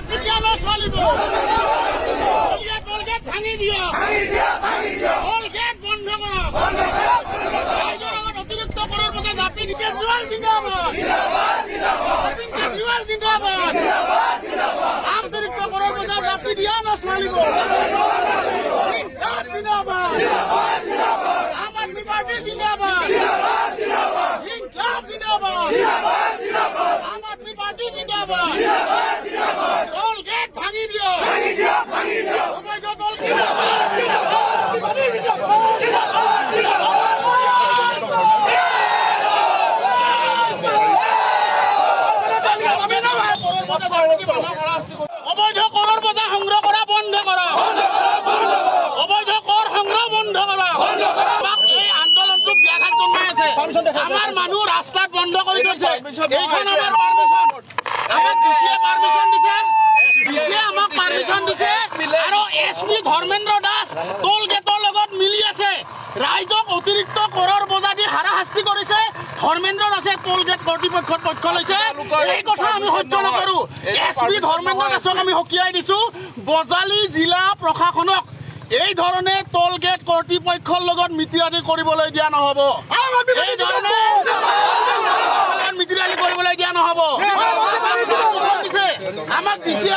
জাপি দিয়া নচলিব টোলগেট ভাঙি দিয়া টোলগেট বন্ধ কৰক ৰাইজৰ আগত অতিৰিক্ত কৰৰ মতে জাপি দি কেজৰিৱাল জিন্দাবাদ কেজৰিৱাল জিন্দাবাদ অতিৰিক্ত কৰৰ মতে জাপি দিয়া নচলিব জিন্দাবাদ আম আদমি পাৰ্টি জিন্দাবাদ জিন্দাবাদ আম আদমি পাৰ্টি জিন্দাবাদ টোলগেট ভাঙি দিয়া অবৈধ কৰৰ বজা সংগ্ৰহ কৰা বন্ধ কৰা অবৈধ কৰ সংগ্ৰহ বন্ধ কৰা এই আন্দোলনটো ব্যাঘাত জন্মাই আছে আমাৰ মানুহ ৰাস্তাত বন্ধ কৰি থৈছে এইখন আমাৰ পাৰমিশন আমাক ডিচিয়ে পাৰমিশন দিছে ডিচিয়ে আমাক পাৰমিশন দিছে আৰু এছপি ধৰ্মেন্দ্ৰ দাস টোল গেটৰ লগত মিলি আছে ৰাইজক অতিৰিক্ত কৰৰ বজা দি হাৰাশাস্তি কৰিছে ধৰ্মেন্দ্ৰ দাসে টোল গেট কৰ্তৃপক্ষৰ পক্ষ লৈছে এই কথা আমি সহ্য নকৰো এছপি ধৰ্মেন্দ্ৰ দাসক আমি সকীয়াই দিছো বজালী জিলা প্ৰশাসনক এই ধৰণে টোল গেট কৰ্তৃপক্ষৰ লগত মিতিৰালি কৰিবলৈ দিয়া নহ'ব এই ধৰণে মিতিৰালি কৰিবলৈ দিয়া নহ'ব আমাক দিছে